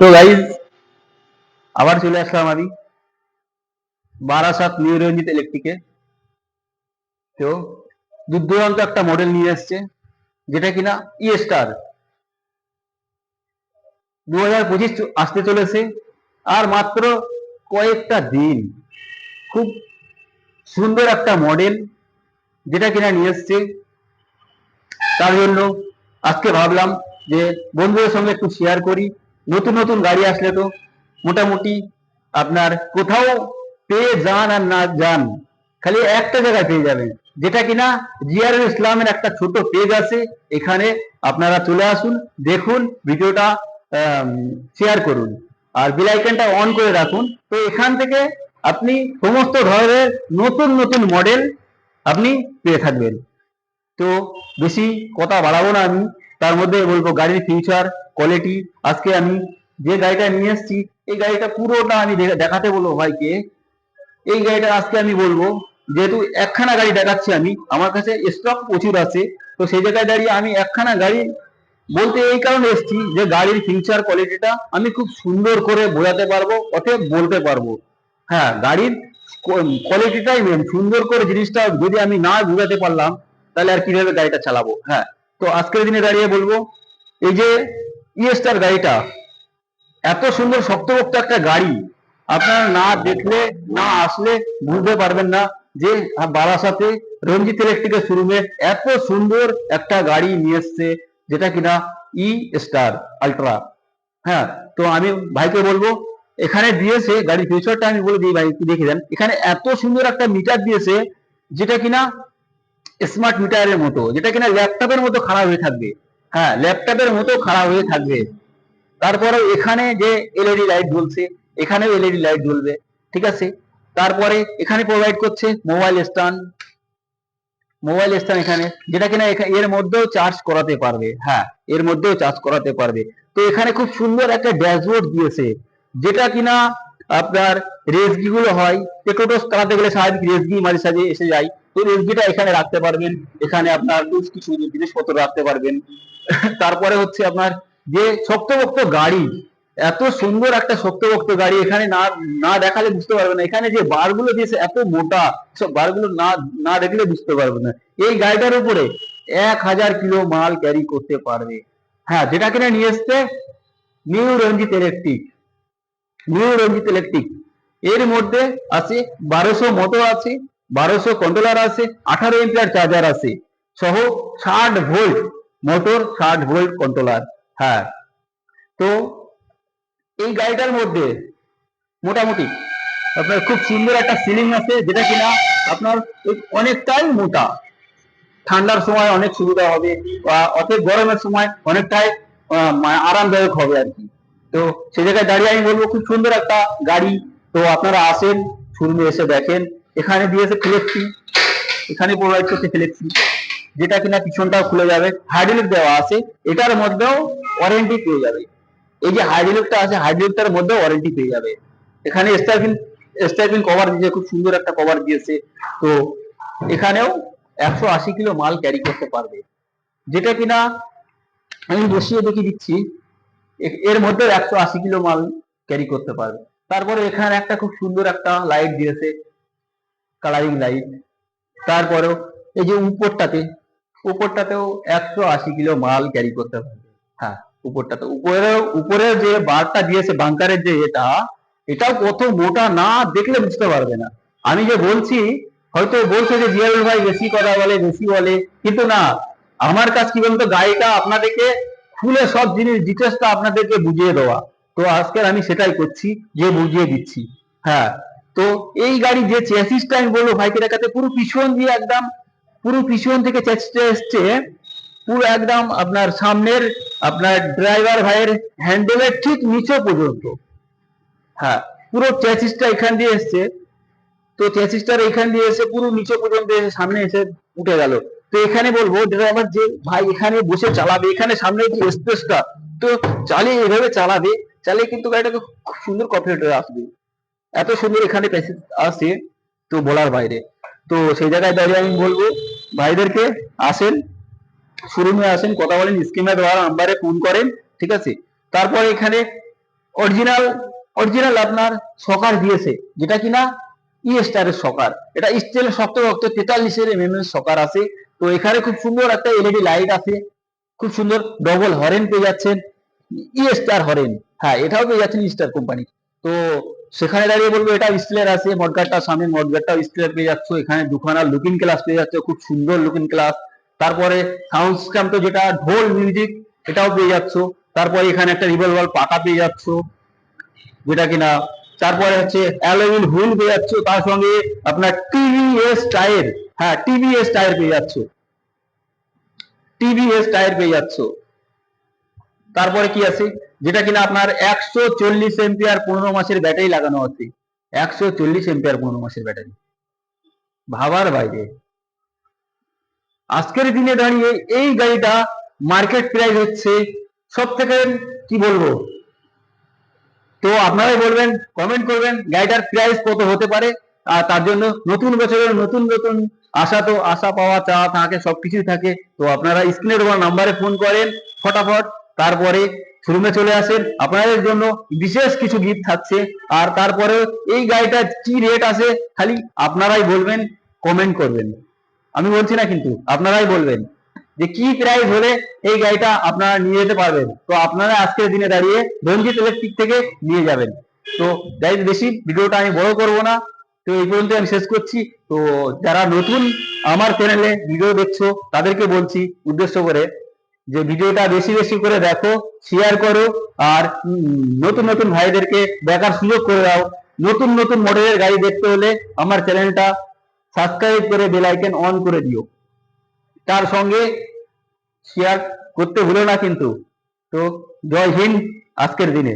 তো গাইজ আবার চলে আসলাম আমি বারাসাত নিউ রঞ্জিত ইলেকট্রিকে। তো দুর্দান্ত একটা মডেল নিয়ে এসছে, যেটা কিনা ই স্টার 2025 আসতে চলেছে। আর মাত্র কয়েকটা দিন, খুব সুন্দর একটা মডেল যেটা কিনা নিয়ে এসছে। তার জন্য আজকে ভাবলাম যে বন্ধুদের সঙ্গে একটু শেয়ার করি। নতুন নতুন গাড়ি আসলে তো মোটামুটি আপনার কোথাও পেয়ে যান আর না যান, খালি একটা জায়গায় পেয়ে যাবেন, যেটা কিনা জিয়ারুল ইসলামের একটা ছোট পেজ আছে। এখানে আপনারা চলে আসুন, দেখুন ভিডিওটা, শেয়ার করুন আর বেল আইকনটা অন করে রাখুন। তো এখান থেকে আপনি সমস্ত ধরনের নতুন নতুন মডেল আপনি পেয়ে থাকবেন। তো বেশি কথা বাড়াবো না আমি, তার মধ্যে বলবো গাড়ির ফিউচার কোয়ালিটি। আজকে আমি যে গাড়িটা নিয়ে এসেছি, এই গাড়িটা পুরোটা আমি দেখাতে বলবো ভাইকে। এই গাড়িটা আজকে আমি বলবো, যেহেতু একখানা গাড়ি দেখাচ্ছি আমি, আমার কাছে স্টক প্রচুর আছে। তো সেই জায়গায় দাঁড়িয়ে আমি একখানা গাড়ি বলতে এই কারণে এসেছি যে গাড়ির ফিউচার কোয়ালিটিটা আমি খুব সুন্দর করে বোঝাতে পারবো, অতএব বলতে পারবো। হ্যাঁ, গাড়ির কোয়ালিটিটাই মেন। সুন্দর করে জিনিসটা যদি আমি না বোঝাতে পারলাম, তাহলে আর কিভাবে গাড়িটা চালাবো। হ্যাঁ, তো আজকের দিনে দাঁড়িয়ে বলবো, এই যে ই স্টার গাড়িটা, এত সুন্দর শক্তপোক্ত একটা গাড়ি, আপনারা না দেখলে না আসলে বুঝতে পারবেন না যে বারাসাতে রঞ্জিত ইলেকট্রিকের শোরুমে এত সুন্দর একটা গাড়ি নিয়ে এসছে, যেটা কিনা ই স্টার আলট্রা। হ্যাঁ, তো আমি ভাইকে বলবো, এখানে দিয়েছে গাড়ির ফিউচারটা আমি বলে দিই ভাই, একটু দেখে দেন। এখানে এত সুন্দর একটা মিটার দিয়েছে, যেটা কিনা স্মার্ট মিটারের মতো, যেটা কিনা ল্যাপটপের মতো খারাপ হয়ে থাকবে। হ্যাঁ, ল্যাপটপের মতো খারাপ হয়ে থাকবে। তারপরে এখানে যে এলইডি লাইট জ্বলছে, এখানেও এলইডি লাইট জ্বলবে, ঠিক আছে। তারপরে এখানে প্রোভাইড করছে মোবাইল স্ট্যান্ড এখানে, যেটা কিনা এর মধ্যেও চার্জ করাতে পারবে। হ্যাঁ, এর মধ্যেও চার্জ করাতে পারবে। তো এখানে খুব সুন্দর একটা ড্যাশবোর্ড দিয়েছে, যেটা কিনা আপনার রেসগি গুলো হয়, টোটো চালাতে গেলে স্বাভাবিক রেসগি মাঝে সাঝে এসে যায়, তো রেসগিটা এখানে রাখতে পারবেন। এখানে আপনার কিছু জিনিসপত্র রাখতে পারবেন। তারপরে হচ্ছে আপনার যে শক্তপোক্ত গাড়ি, এত সুন্দর একটা শক্তপোক্ত গাড়ি, এখানে না না দেখালে বুঝতে পারবে না। এখানে যে বারগুলো দিয়েছে এত মোটা, সব বারগুলো না না দেখলে বুঝতে পারবে না। এই গাড়িটার উপরে 1000 কিলো মাল ক্যারি করতে পারবে। হ্যাঁ, যেটা কিনা নিয়ে এসছে নিউ রঞ্জিত ইলেকট্রিক। এর মধ্যে আছে 1200 মোটর আছে, 1200 কন্ট্রোলার আছে, 18 এম্পিয়ার চার্জার আছে, সহ 60 ভোল্ট মোটর, 60 ভোল্ট কন্ট্রোলার। হ্যাঁ, তো এই গাড়িটার মধ্যে মোটামুটি আপনার খুব সুন্দর একটা সিলিং আছে, যেটা কিনা আপনার অনেকটাই মোটা। ঠান্ডার সময় অনেক সুবিধা হবে, অতএব গরমের সময় অনেকটাই আরামদায়ক হবে আর কি। তো সেই জায়গায় দাঁড়িয়ে আমি বলবো, খুব সুন্দর একটা গাড়ি। তো আপনারা আসেন, শোরুমে এসে দেখেন। এখানে দিয়েছে ফ্লেক্সি, এখানে প্রোভাইড করছে ফ্লেক্সি, যেটা কিনা পিছনটাও খুলে যাবে। হাইড্রোলিক দেওয়া আছে, এটার মধ্যেও ওয়ারেন্টি পেয়ে যাবে। এই যে হাইড্রোলিকটা আছে, হাইড্রোলিকটার মধ্যেও ওয়ারেন্টি পেয়ে যাবে। এখানে স্টাইপিন কভার দিয়েছে, খুব সুন্দর একটা কভার দিয়েছে। তো এখানেও 180 কিলো মাল ক্যারি করতে পারবে, যেটা কিনা আমি বসিয়ে দেখিয়ে দিচ্ছি। এর মধ্যে 180 কিলো মাল ক্যারি করতে পারবে। তারপরে এখানে একটা খুব সুন্দর একটা লাইট দিয়েছে, কালারিং লাইট। তারপরেও এই যে উপরটাতেও 180 কিলো মাল ক্যারি করতে পারবে। হ্যাঁ, উপরের যে বারটা দিয়েছে, বাংকারের যে এটাও কত মোটা, না দেখলে বুঝতে পারবে না। আমি যে বলছি, হয়তো বলছে যে জিয়ারুল ভাই বেশি কথা বলে, বেশি বলে, কিন্তু না, আমার কাজ কি বলতো, গাড়িটা আপনাদেরকে খুলে সব জিনিস ডিটেলসটা আপনাদেরকে বুঝিয়ে দেওয়া। তো আজকে আমি সেটাই করছি, যে বুঝিয়ে দিচ্ছি। হ্যাঁ, তো এই গাড়ি যে চ্যাসিসটা আমি বলবো ভাইকে দেখাতে, পুরো পিছন দিয়ে একদম, পুরো পিছন থেকে চ্যাসিসটা এসছে পুরো একদম আপনার সামনের, আপনার ড্রাইভার ভাইয়ের হ্যান্ডেলের ঠিক নিচে পর্যন্ত। হ্যাঁ, পুরো চ্যাসিসটা এখান দিয়ে এসছে। তো চ্যাসিসটার এখান দিয়ে এসে পুরো নিচে পর্যন্ত এসে সামনে এসে উঠে গেল। তো এখানে বলবো ড্রাইভার যে ভাই এখানে বসে চালাবে, এখানে সামনে যে স্পেসটা, তো চালিয়ে এভাবে চালিয়ে কিন্তু গাড়িটাকে খুব সুন্দর কনফিডেন্ট আসবে। এত সুন্দর এখানে প্যাসেজ আছে, তো বলার বাইরে। তো সেই জায়গায় দাঁড়িয়ে আমি বলবো ভাইদেরকে, আসেন, শোরুমে আসেন, কথা বলেন, স্ক্রিনে দেওয়া নাম্বারে ফোন করেন, ঠিক আছে। তারপরে এখানে অরিজিনাল অরিজিনাল আপনার সকার দিয়েছে, যেটা কিনা ই স্টারের সকার। এটা স্টিলের শক্ত 43 mm এর সকার আছে। তো এখানে খুব সুন্দর একটা এলইডি লাইট আছে, খুব সুন্দর ডবল হরেন পেয়ে যাচ্ছেন, ই স্টার হরেন। হ্যাঁ, এটাও পেয়ে যাচ্ছেন স্টার কোম্পানি। তো সেখানে দাঁড়িয়ে বলবো এটা স্টিলের আছে, মডগার্ডটা সামনে মডগার্ডটাও স্টিলের পেয়ে যাচ্ছ। এখানে দুখানা লুকিং গ্লাস পেয়ে যাচ্ছে, খুব সুন্দর লুকিং গ্লাস। তারপরে সাউন্ড সিস্টেম তো যেটা ঢোল মিউজিক, এটাও পেয়ে যাচ্ছ। তারপরে এখানে একটা রিভলভার পাকা পেয়ে যাচ্ছ, যেটা কিনা। তারপরে হচ্ছে অ্যালুমিনিয়াম হুইল পেয়ে যাচ্ছ, তার সঙ্গে আপনার টিভিএস টায়ার। হ্যাঁ, টিভিএস টায়ার পেয়ে যাচ্ছ, টিভিএস টায়ার পেয়ে যাচ্ছ। তারপরে কি আছে, যেটা কিনা আপনার 140 এম্পিয়ার 15 মাসের ব্যাটারি লাগানো আছে। 140 এম্পিয়ার 15 মাসের ব্যাটারি, ভাবার বাইরে। আজকের দিনে দাঁড়িয়ে এই গাড়িটা মার্কেট প্রাইস হচ্ছে সব থেকে, কি বলবো, তো আপনারাই বলবেন, কমেন্ট করবেন গাড়িটার প্রাইস কত হতে পারে। আর তার জন্য নতুন বছরের নতুন নতুন আশা, তো আশা পাওয়া চাওয়া থাকে, সবকিছুই থাকে। তো আপনারা স্ক্রিনে দেওয়া নাম্বারে ফোন করেন ফটাফট, তারপরে শোরুমে চলে আসেন। আপনাদের জন্য বিশেষ কিছু গিফট থাকছে। আর তারপরে এই গাড়িটার কি রেট আছে খালি আপনারাই বলবেন, কমেন্ট করবেন। আমি বলছি না, কিন্তু আপনারাই বলবেন যে কি প্রাইস হলে এই গাড়িটা আপনারা নিয়ে যেতে পারবেন। তো আপনারা আজকের দিনে দাঁড়িয়ে রঞ্জিত ইলেকট্রিক থেকে নিয়ে যাবেন। তো গাইজ, বেশি ভিডিওটা আমি বড় করব না, তো এই পর্যন্ত আমি শেষ করছি। তো যারা নতুন আমার চ্যানেলে ভিডিও দেখছো তাদেরকে বলছি উদ্দেশ্য করে, যে ভিডিওটা বেশি বেশি করে দেখো, শেয়ার করো, আর নতুন নতুন ভাইদেরকে দেখার সুযোগ করে দাও। নতুন নতুন মডেলের গাড়ি দেখতে হলে আমার চ্যানেলটা সাবস্ক্রাইব করে বেল আইকন অন করে দিও। তার সঙ্গে শেয়ার করতে ভুলো না কিন্তু। তো জয় হিন্দ আজকের দিনে।